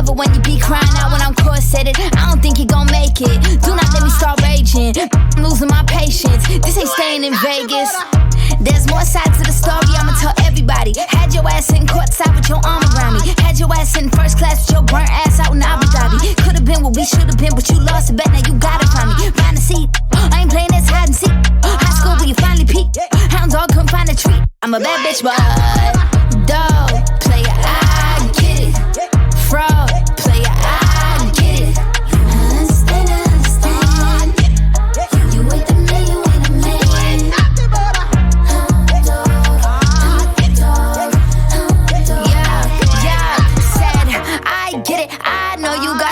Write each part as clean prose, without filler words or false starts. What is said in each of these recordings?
love it when you be crying out when I'm corseted. I don't think you gon' make it. Do not let me start raging. I'm losing my patience. This ain't staying in Vegas. There's more sides to the story, I'ma tell everybody. Had your ass sitting courtside with your arm around me. Had your ass sitting first class with your burnt ass out in Abu Dhabi. Could've been what we should've been, but you lost it, bet now you gotta find me. Find a seat, I ain't playing this hide and seek. High school where you finally peaked. Hound dog couldn't find a treat. I'm a bad bitch, but dog, player, I get it. Fraud, player, I get it. Understand. You ain't the man, you ain't a man.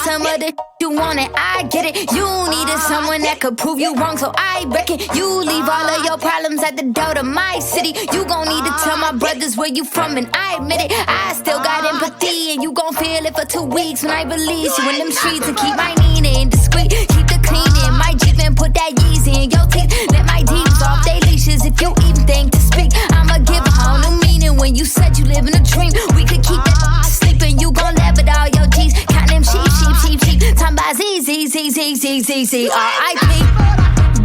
Some other you want it, I get it. You needed someone that could prove you wrong, so I reckon you leave all of your problems at the door to my city. You gon' need to tell my brothers where you from, and I admit it. I still got empathy, and you gon' feel it for 2 weeks when I release you in them streets. And keep my meaning discreet, keep the cleaning. My Jeep and put that Yeezy in your teeth. Let my D's off they leashes if you even think to speak. I'ma give a whole new meaning when you said you live in a dream. We could keep that sleeping, you gon' laugh at all your G's. Count them sheep. Time by Z, R.I.P.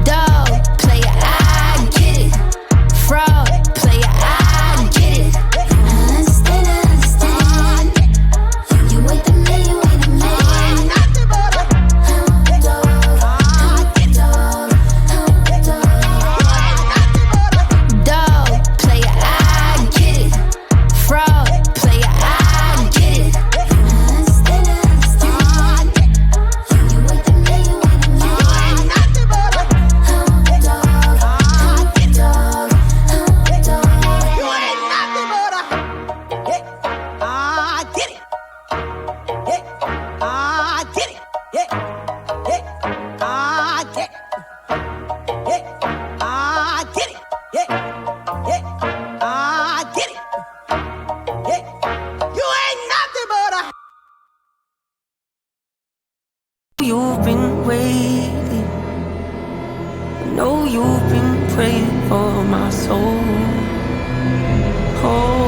Dog, player, I get it. Fraud, player, I get it. Understand. You ain't the man, you ain't a man. Dog, player, I get it. Fraud, player, I get it. You've been waiting. I know you've been praying for my soul. Oh,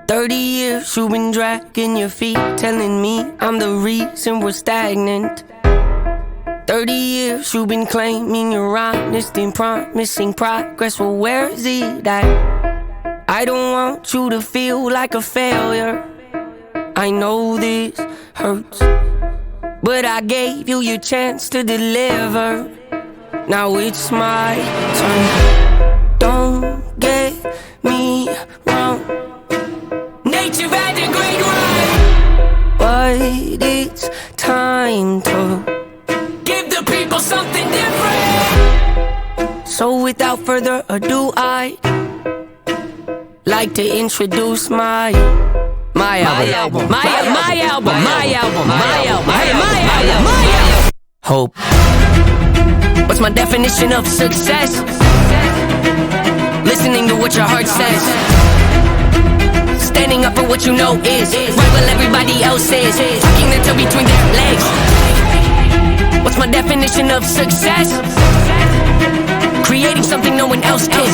30 years you've been dragging your feet, telling me I'm the reason we're stagnant. 30 years you've been claiming you're honest and promising progress. Well, where is it at? I don't want you to feel like a failure. I know this hurts, but I gave you your chance to deliver. Now it's my turn. Don't get me wrong, nature had a great run, but it's time to give the people something different. So without further ado, I'd like to introduce my album. Hope. What's my definition of success? Listening to what your heart says, standing up for what you know is right while everybody else is tucking their toe between their legs. What's my definition of success? Creating something no one else can.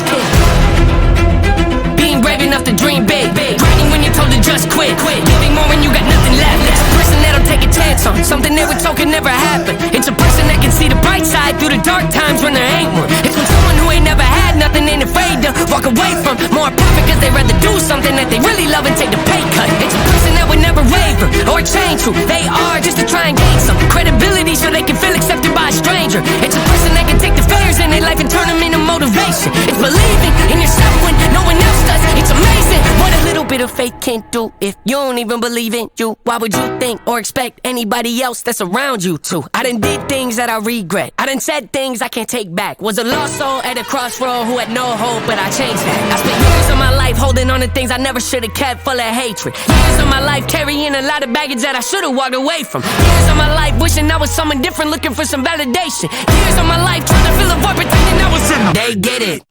Being brave enough to dream big. Grinding when you're told to just quit. Giving more when you got nothing left. It's a person that'll take a chance on something they were told could never happen. It's a person that can see the bright side through the dark times when there ain't one. It's when someone who ain't never had nothing ain't afraid to walk away from more profit cause they'd rather do something that they really love and take the pay cut. It's a person that would never waver or change who they are just to try and gain some credibility so they can feel accepted by a stranger. It's a person that can take the failures in their life and turn them into motivation. It's believing in yourself when no one else does. It's amazing what a little bit of faith can do. If you don't even believe in you, why would you think or expect anybody else that's around you to? I done did things that I regret. I done said things I can't take back. Was a lost soul at a crossroad who had no hope, but I changed that. I spent years of my life holding on to things I never should have kept, full of hatred. Years of my life carrying a lot of baggage that I should have walked away from. Years of my life wishing I was someone different, looking for some validation. Years of my life trying to fill a void, pretending I was in them. They get it.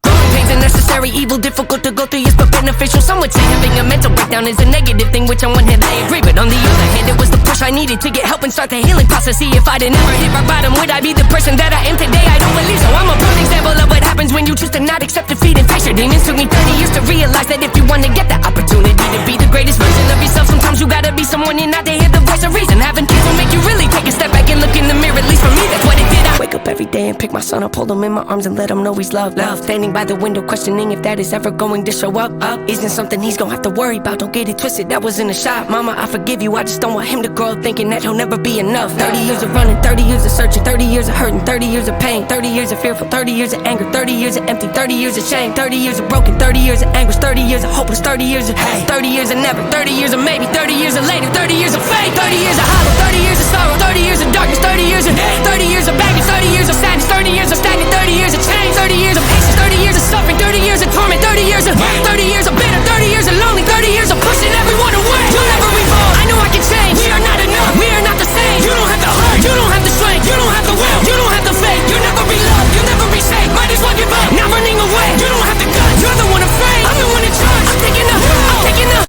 pain's a necessary evil, difficult to go through, yes, but beneficial. Some would say having a mental breakdown is a negative thing, which on one hand I agree, but on the other hand, it was the push I needed to get help and start the healing process. See, if I'd never hit rock bottom, would I be the person that I am today? I don't believe so. I'm a prime example of what happens when you choose to not accept defeat and face your demons. Took me 30 years to realize that if you want to get that opportunity to be the greatest version of yourself, sometimes you gotta be someone you're not to hear the voice of reason. Having kids will make you really take a step back and look in the mirror. At least for me, that's what it did. I wake up every day and pick my son up, hold him in my arms and let him know he's loved. Standing by the window, questioning if that is ever going to show up. Isn't something he's gonna have to worry about. Don't get it twisted, that was in a shot. Mama, I forgive you, I just don't want him to grow up thinking that he'll never be enough. 30 years of running, 30 years of searching, 30 years of hurting, 30 years of pain, 30 years of fearful, 30 years of anger, 30 years of empty, 30 years of shame, 30 years of broken, 30 years of anguish, 30 years of hopeless, 30 years of hate, 30 years of never, 30 years of maybe, 30 years of later, 30 years of fate, 30 years of hollow, 30 years of sorrow, 30 years of darkness, 30 years of hate, 30 years of baggage, 30 years of sadness, 30 years of stagnant, 30 years of change, 30 years of patience, 30 years of suffering, 30 years of torment, 30 years of 30 years of bitter, 30 years of lonely, 30 years of pushing everyone away. You'll never evolve, I know I can change. We are not enough, we are not the same. You don't have the heart, you don't have the strength, you don't have the will, you don't have the faith. You'll never be loved, you'll never be safe. Might as well give up, not running away. You don't have the guts, you're the one afraid. I'm the one in charge, I'm taking up, I'm taking up.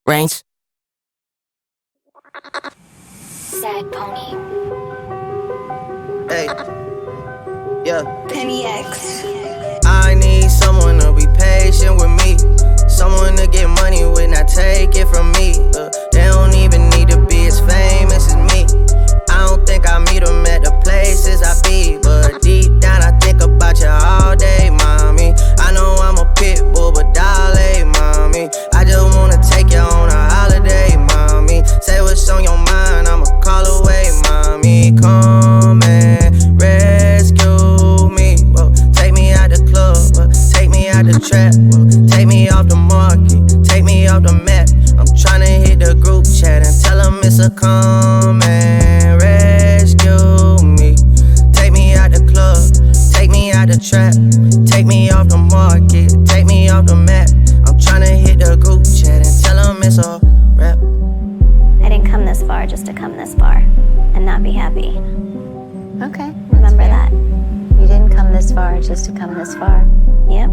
Reigns. Sad pony. Hey, yeah. Penny X. I need someone to be patient with me. Someone to get money when I take it from me. They don't even need to be as famous as me. I don't think I meet them at the places I be, but deep down I think about you all day, mommy. I know I'm a pit bull, but darling, mommy, I just wanna take you on a holiday, mommy. Say what's on your mind, I'ma call away, mommy. Come and rescue me. Whoa, take me out the club, take me out the trap, take me off the market, take me off the map. I'm tryna hit the group chat and tell them it's a come and rescue me. Take me out the club, take me out the trap, take me off the market, take me off the map. I'm tryna hit the group chat and tell them it's a rap. I didn't come this far just to come this far and not be happy. Okay. Remember that. You didn't come this far just to come this far. Yep.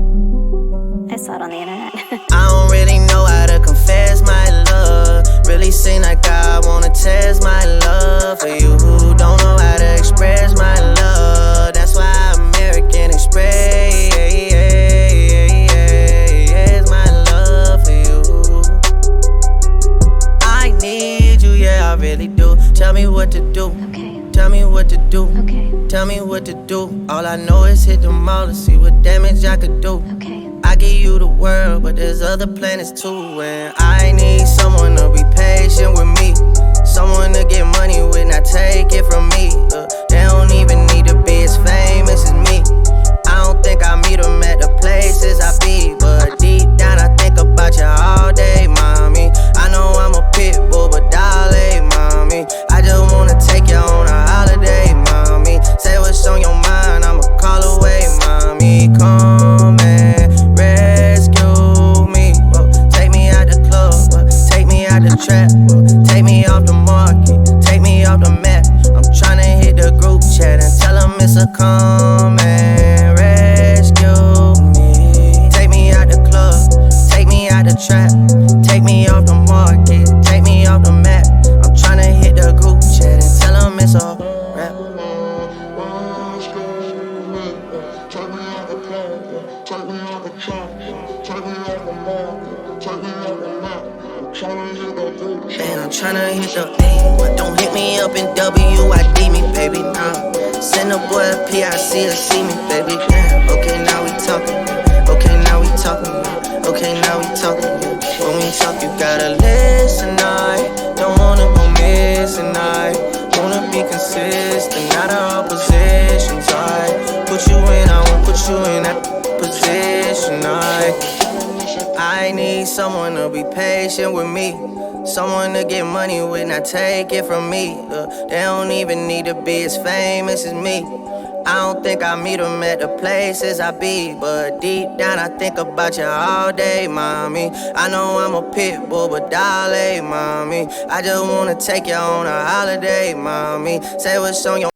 I saw it on the internet. I don't really know how to confess my love. Really seem like I wanna test my love for you who don't know how to express my love. That's why American Express my love for you. I need you, yeah, I really do. Tell me what to do. Okay. Tell me what to do. Okay. Tell me what to do. All I know is hit the mall to see what damage I could do. Okay. I give you the world, but there's other planets too. And I need someone to be patient with me. Someone to get money when I take it from me. They don't even need to be as famous as me. I don't think I meet them at the places I be, but deep down I think about you all day, mommy. I know I'm a pit bull, but darling, mommy, I just wanna take you on a holiday, mommy. Say what's on your mind, I'ma call away, mommy. Come and rescue me. Whoa, take me out the club, take me out the trap, take me off the market, take me off the map. I'm tryna hit the group chat and tell them it's a come and rescue me. Take me out the club, take me out the trap, take me off the market, take me off the map. I'm tryna hit the group chat and tell them it's a rap. And I'm tryna hit the A. Don't hit me up in WID me, baby, nah. Send a boy a PIC to see me, baby, yeah. Okay, now we talking. Okay, now we talking. Okay, now we talking. When we talk, you gotta listen, I don't wanna go missing, I wanna be consistent, not our oppositions, I put you in, I won't put you in that position, I need someone to be patient with me. Someone to get money when I take it from me. They don't even need to be as famous as me. I don't think I meet them at the places I be, but deep down I think about you all day, mommy. I know I'm a pit bull, but darling, mommy, I just wanna take you on a holiday, mommy. Say what's on your